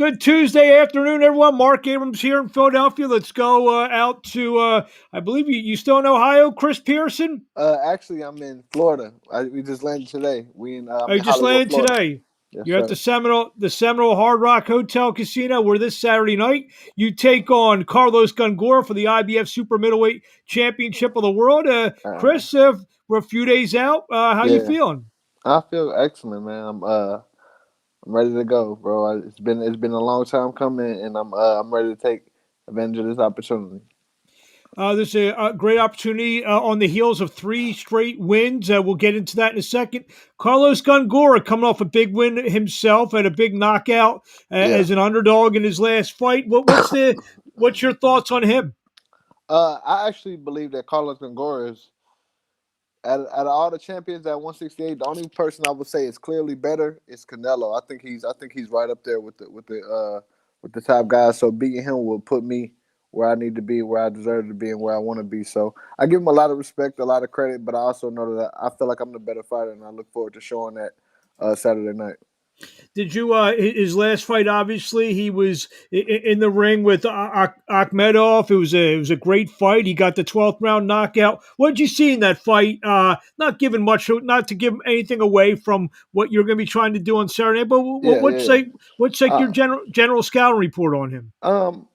Good Tuesday afternoon, everyone. Mark Abrams here in Philadelphia. Let's go out to, I believe you still in Ohio, Chris Pearson? Actually, I'm in Florida. We just landed today. I'm I in just Hollywood, landed Florida. today. Yes, You're at sir. the Seminole Hard Rock Hotel Casino, where this Saturday night you take on Carlos Gongora for the IBF Super Middleweight Championship of the World. Uh, Chris, we're a few days out. How you yeah, feeling? I feel excellent, man. I'm ready to go, bro. It's been a long time coming, and I'm ready to take advantage of this opportunity. There's a great opportunity on the heels of three straight wins. We'll get into that in a second. Carlos Gongora coming off a big win himself and a big knockout Yeah. as an underdog in his last fight. What's your thoughts on him? I actually believe that Carlos Gongora is out of all the champions at 168. The only person I would say is clearly better is Canelo. I think he's right up there with the top guys. So beating him will put me where I need to be, where I deserve to be, and where I want to be. So I give him a lot of respect, a lot of credit, but I also know that I feel like I'm the better fighter, and I look forward to showing that Saturday night. Did you his last fight? Obviously, he was in the ring with Akhmedov. It was a great fight. He got the 12th round knockout. What did you see in that fight? Not giving much, not to give anything away from what you're going to be trying to do on Saturday. But Yeah, yeah, yeah. what's like your Uh, general scouting report on him? um,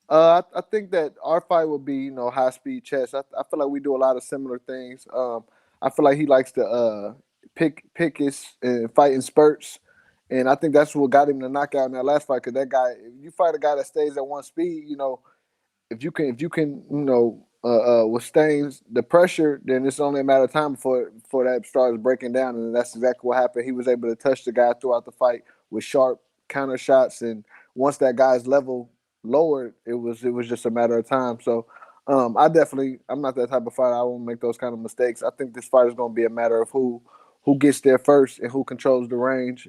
I think that our fight will be, high speed chess. I feel like we do a lot of similar things. I feel like he likes to pick his fight in spurts, and I think that's what got him the knockout in that last fight. Because that guy, if you fight a guy that stays at one speed, if you can withstand the pressure, then it's only a matter of time before that starts breaking down, and that's exactly what happened. He was able to touch the guy throughout the fight with sharp counter shots, and once that guy's level lowered, it was just a matter of time. So I'm not that type of fighter. I won't make those kind of mistakes. I think this fight is going to be a matter of who gets there first and who controls the range,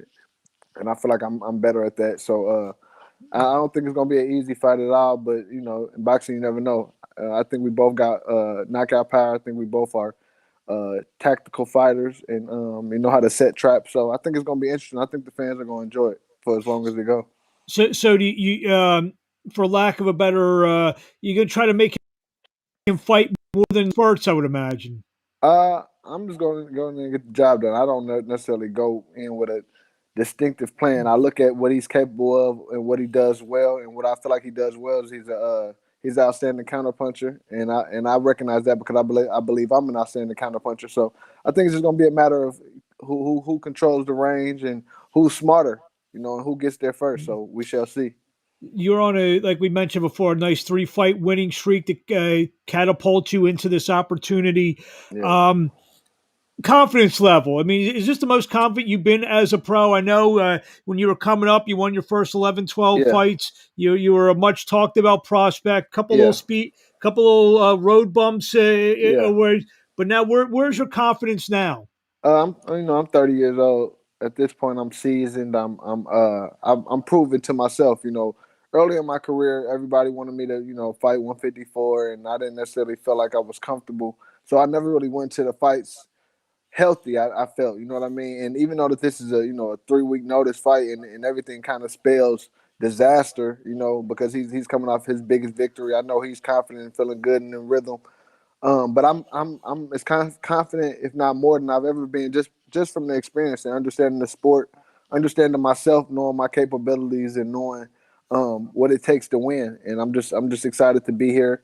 and I feel like I'm better at that. So I don't think it's gonna be an easy fight at all. But in boxing, you never know. I think we both got knockout power. I think we both are tactical fighters, and we know how to set traps. So I think it's gonna be interesting. I think the fans are gonna enjoy it for as long as they go. So do you for lack of a better, you're going to try to make him fight more than spurts, I would imagine. I'm just going to get the job done. I don't necessarily go in with a distinctive plan. I look at what he's capable of and what he does well, and what I feel like he does well is he's an outstanding counterpuncher, and I recognize that because I believe I'm an outstanding counterpuncher. So I think it's just going to be a matter of who controls the range and who's smarter, and who gets there first. So we shall see. You're on a, like we mentioned before, a nice three fight winning streak that catapults you into this opportunity. Yeah, Um, Confidence level. I mean, is this the most confident you've been as a pro? I know when you were coming up, you won your first 11, 12 yeah, fights. You were a much talked about prospect. yeah, Couple little road bumps. yeah. But now, where's your confidence now? I'm 30 years old. At this point, I'm seasoned. I'm proving to myself. Early in my career, everybody wanted me to, fight 154, and I didn't necessarily feel like I was comfortable. So I never really went to the fights healthy. I felt, you know what I mean. And even though that this is a 3 week notice fight, and everything kind of spells disaster, because he's coming off his biggest victory. I know he's confident and feeling good and in rhythm. But I'm as confident, if not more, than I've ever been, just from the experience and understanding the sport, understanding myself, knowing my capabilities, and knowing what it takes to win. And I'm just excited to be here.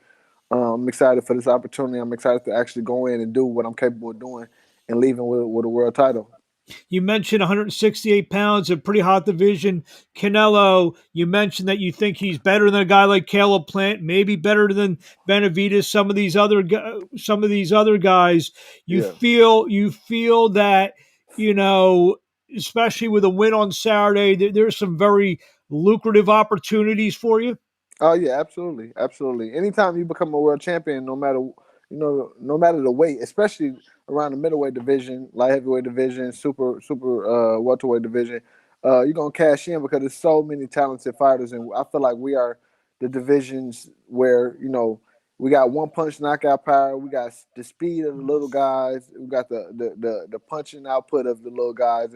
I'm excited for this opportunity. I'm excited to actually go in and do what I'm capable of doing and leaving with a world title. You mentioned 168 pounds, a pretty hot division. Canelo, you mentioned that you think he's better than a guy like Caleb Plant, maybe better than Benavidez. Some of these other guys. Yeah. You feel that you know, especially with a win on Saturday, there's some very lucrative opportunities for you. Oh yeah, absolutely, absolutely. Anytime you become a world champion, no matter the weight, especially around the middleweight division, light heavyweight division, super welterweight division, you're gonna cash in because there's so many talented fighters, and I feel like we are the divisions where we got one punch knockout power, we got the speed of the little guys, we got the punching output of the little guys,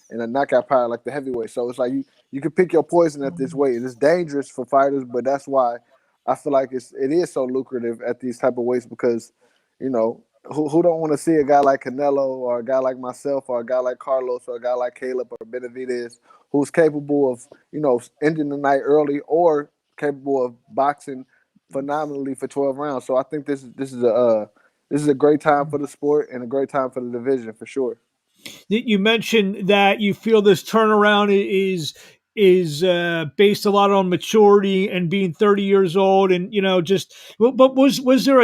and a knockout power like the heavyweight. So it's like you can pick your poison at this weight. It's dangerous for fighters, but that's why I feel like it is so lucrative at these type of weights because, you know, who don't want to see a guy like Canelo or a guy like myself or a guy like Carlos or a guy like Caleb or Benavidez who's capable of, you know, ending the night early or capable of boxing phenomenally for 12 rounds. So I think this is a great time for the sport and a great time for the division for sure. You mentioned that you feel this turnaround is based a lot on maturity and being 30 years old, and just but was there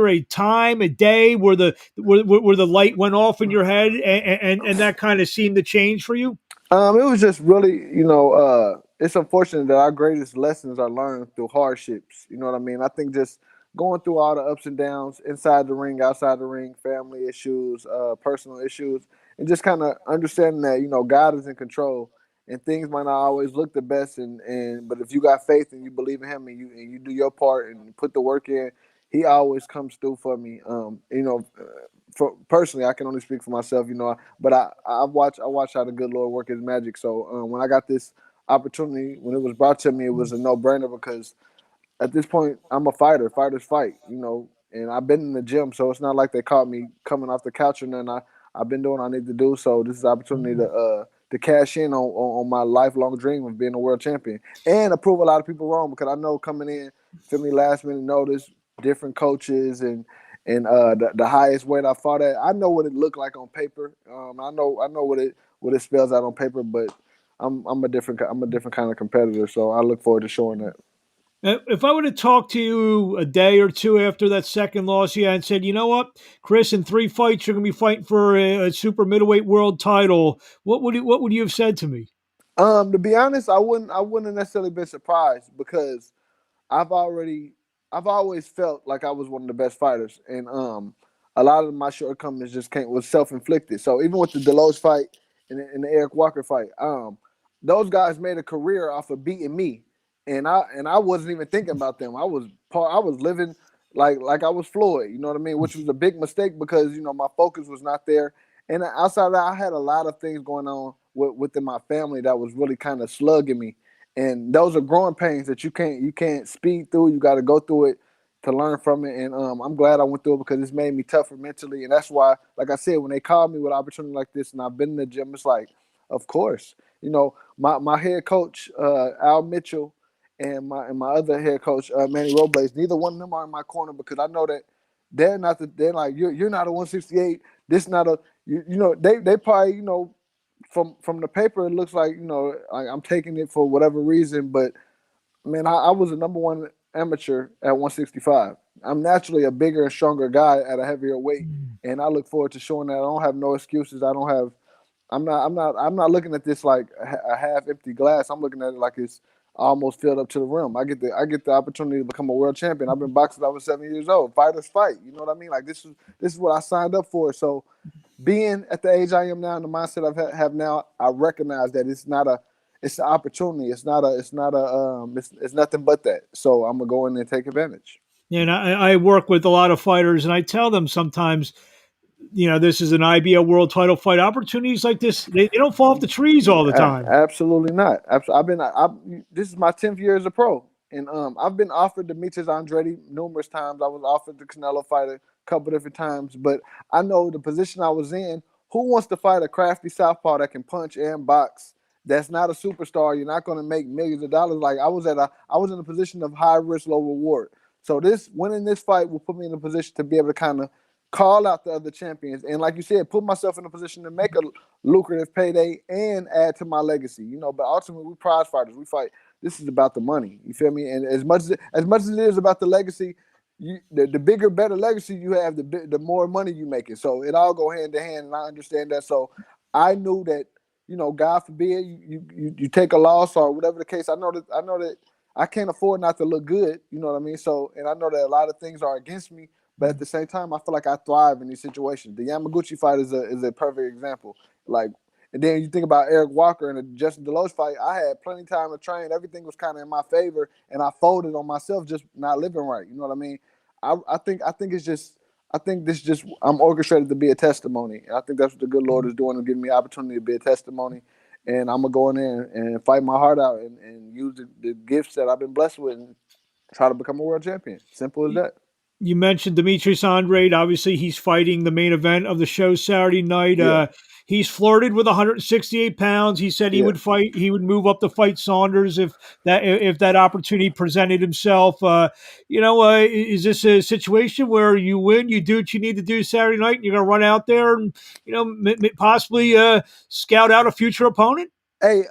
a time, a day where where the light went off in your head, and that kind of seemed to change for you? It was just really, it's unfortunate that our greatest lessons are learned through hardships. You know what I mean? I think just going through all the ups and downs inside the ring, outside the ring, family issues, personal issues, and just kind of understanding that, God is in control and things might not always look the best. But if you got faith and you believe in Him and you do your part and put the work in, He always comes through for me. For personally, I can only speak for myself, but I watch how the good Lord work His magic. So when I got this opportunity, when it was brought to me, it was a no brainer because at this point, I'm a fighter. Fighters fight, and I've been in the gym, so it's not like they caught me coming off the couch or nothing. I've been doing what I need to do. So this is an opportunity to cash in on my lifelong dream of being a world champion and to prove a lot of people wrong because I know coming in, feel me, last minute notice, different coaches and the highest weight I fought at. I know what it looked like on paper. I know what it spells out on paper, but I'm a different kind of competitor. So I look forward to showing that. If I would have talked to you a day or two after that second loss, yeah, and said, you know what, Chris, in 3 fights you're going to be fighting for a super middleweight world title, what would you have said to me? To be honest, I wouldn't have necessarily been surprised because I've already I've always felt like I was one of the best fighters, and a lot of my shortcomings just came was self inflicted. So even with the Delos fight and the Eric Walker fight, those guys made a career off of beating me, and I wasn't even thinking about them. I was living like I was Floyd, you know what I mean, which was a big mistake because my focus was not there. And outside of that, I had a lot of things going on within my family that was really kind of slugging me, and those are growing pains that you can't speed through. You got to go through it to learn from it. And I'm glad I went through it because it's made me tougher mentally. And that's why, like I said, when they called me with an opportunity like this, and I've been in the gym, it's like, of course, my head coach Al Mitchell and my other head coach Manny Robles. Neither one of them are in my corner because I know that they're like you're not a 168. This not a they probably from the paper, it looks like like I'm taking it for whatever reason. But man, I was the number one amateur at 165. I'm naturally a bigger and stronger guy at a heavier weight, and I look forward to showing that. I don't have no excuses. I don't have. I'm not looking at this like a half empty glass. I'm looking at it like it's almost filled up to the rim. I get the opportunity to become a world champion. I've been boxing since I was 7 years old. Fighters fight. You know what I mean? Like this is what I signed up for. So being at the age I am now and the mindset I have now, I recognize that it's an opportunity. It's nothing but that. So I'm gonna go in there and take advantage. And I work with a lot of fighters, and I tell them sometimes, this is an IBO world title fight. Opportunities like this, they don't fall off the trees all the time. Absolutely not. This is my 10th year as a pro, and I've been offered Demetrius Andretti numerous times. I was offered the Canelo fight a couple different times, but I know the position I was in. Who wants to fight a crafty southpaw that can punch and box? That's not a superstar. You're not going to make millions of dollars. Like I was in a position of high risk, low reward. So this winning this fight will put me in a position to be able to kind of call out the other champions, and like you said, put myself in a position to make a lucrative payday and add to my legacy. But ultimately, we prize fighters. We fight. This is about the money. You feel me? And as much as it is about the legacy, the bigger, better legacy you have, the more money you make it. So it all go hand to hand, and I understand that. So I knew that God forbid you take a loss or whatever the case. I know that I can't afford not to look good. You know what I mean? So, and I know that a lot of things are against me, but at the same time, I feel like I thrive in these situations. The Yamaguchi fight is a perfect example. Like, and then you think about Eric Walker and the Justin Delos fight. I had plenty of time to train. Everything was kind of in my favor, and I folded on myself just not living right. You know what I mean? I think it's just I think this just I'm orchestrated to be a testimony. I think that's what the good Lord is doing, and giving me opportunity to be a testimony. And I'm gonna go in there and fight my heart out and use the gifts that I've been blessed with and try to become a world champion. Simple as that. You mentioned Demetrius Andrade. Obviously, he's fighting the main event of the show Saturday night. Yeah, He's flirted with 168 pounds. He said he yeah. would fight. He would move up to fight Saunders if that opportunity presented himself. Is this a situation where you win, you do what you need to do Saturday night, and you're going to run out there and possibly scout out a future opponent? Hey,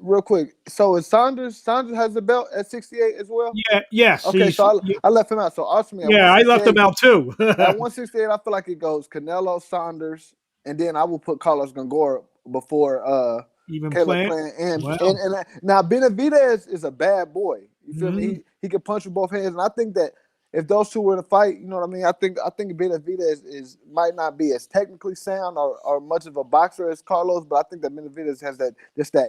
real quick. So is Saunders has the belt at 68 as well? Yeah. Yes. Okay, so I left him out. So ultimately at Yeah. I left him 168, out too. at 168, I feel like it goes Canelo, Saunders, and then I will put Carlos Gongora before Even Caleb Plant. Plant and Wow. and now Benavidez is a bad boy. You feel Mhm. me? He can punch with both hands, and I think that if those two were to fight, you know what I mean. I think Benavidez is might not be as technically sound or much of a boxer as Carlos, but I think that Benavidez has that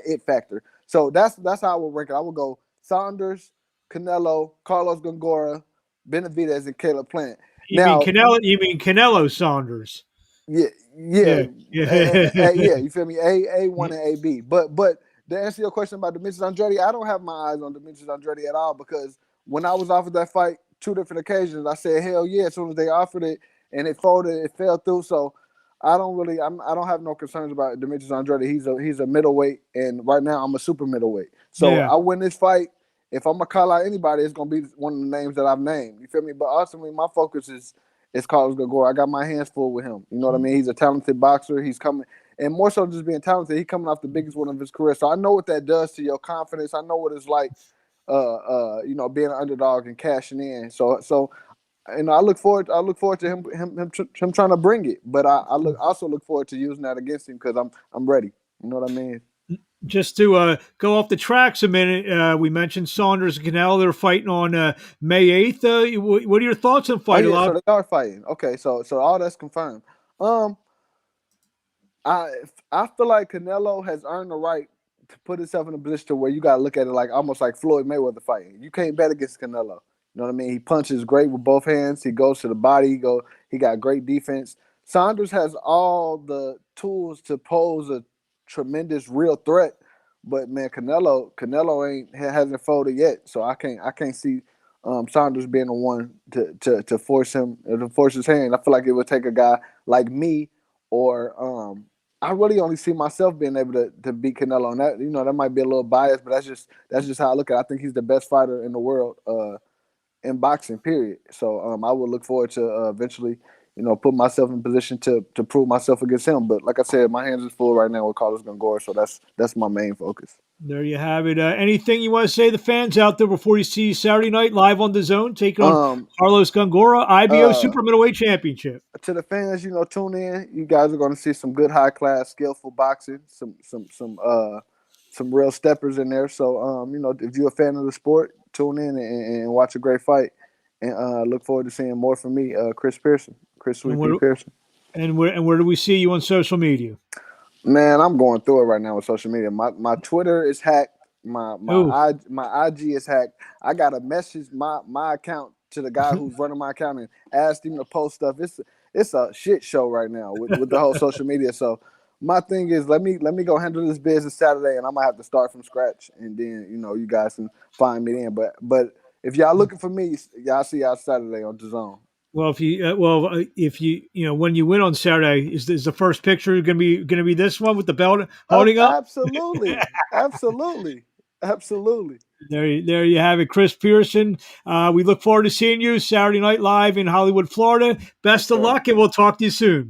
it factor. So that's how I would rank it. I would go Saunders, Canelo, Carlos Gongora, Benavidez, and Caleb Plant. You mean Now, Canelo? You mean Canelo Saunders? yeah, Yeah. yeah. You feel me? A1 and AB. But to answer your question about Demetrius Andrade, I don't have my eyes on Demetrius Andrade at all, because when I was offered that fight 2 different occasions, I said hell yeah. As soon as they offered it and it folded, it fell through. So I don't have no concerns about Demetrius Andrade. He's a middleweight, and right now I'm a super middleweight. So Yeah. I win this fight. If I'm gonna call out anybody, it's gonna be one of the names that I've named. You feel me? But ultimately, my focus is Carlos Gongora. I got my hands full with him. You know what I mean? He's a talented boxer. He's coming, and more so just being talented, he's coming off the biggest one of his career. So I know what that does to your confidence. I know what it's like, being an underdog and cashing in. So I look forward to him trying to bring it. But I also look forward to using that against him, because I'm ready. You know what I mean? Just to go off the tracks a minute, we mentioned Saunders and Canelo. They're fighting on May 8th. What are your thoughts on Oh fight? A yeah, so lot. they are fighting. Okay, so all that's confirmed. Um, I I feel like Canelo has earned the right to put himself in a position to where you gotta look at it like almost like Floyd Mayweather fighting. You can't bet against Canelo. You know what I mean? He punches great with both hands. He goes to the body. He got great defense. Saunders has all the tools to pose a tremendous real threat, but man, Canelo hasn't folded yet. So I can't see Saunders being the one to force him, to force his hand. I feel like it would take a guy like me, or I really only see myself being able to beat Canelo. And that might be a little biased, but that's just how I look at it. I think he's the best fighter in the world in boxing, period. So I would look forward to eventually, put myself in position to prove myself against him. But like I said, my hands is full right now with Carlos Gongora, so that's my main focus. There you have it. Anything you want to say to the fans out there before you see Saturday night live on DAZN taking on Um, Carlos Gongora, IBO uh, Super Middleweight Championship? to the fans, tune in. You guys are going to see some good, high class, skillful boxing. Some real steppers in there. So if you're a fan of the sport, tune in and watch a great fight. And look forward to seeing more from me, Chris Pearson, Chris And Sweet Pea Pearson. where do we see you on social media? Man, I'm going through it right now with social media. My Twitter is hacked. Ooh. My IG is hacked. I got to message my account to the guy who's running my account and asked him to post stuff. It's a shit show right now with the whole social media. So my thing is, let me go handle this business Saturday, and I'm gonna have to start from scratch, and then you guys can find me then. But if y'all looking for me, y'all see y'all Saturday on DAZN. Well, if you when you win on Saturday, is the first picture going to be this one with the belt holding up? Absolutely, absolutely, absolutely. There you have it, Chris Pearson. We look forward to seeing you Saturday Night Live in Hollywood, Florida. Yes, Best of sir. luck, and we'll talk to you soon.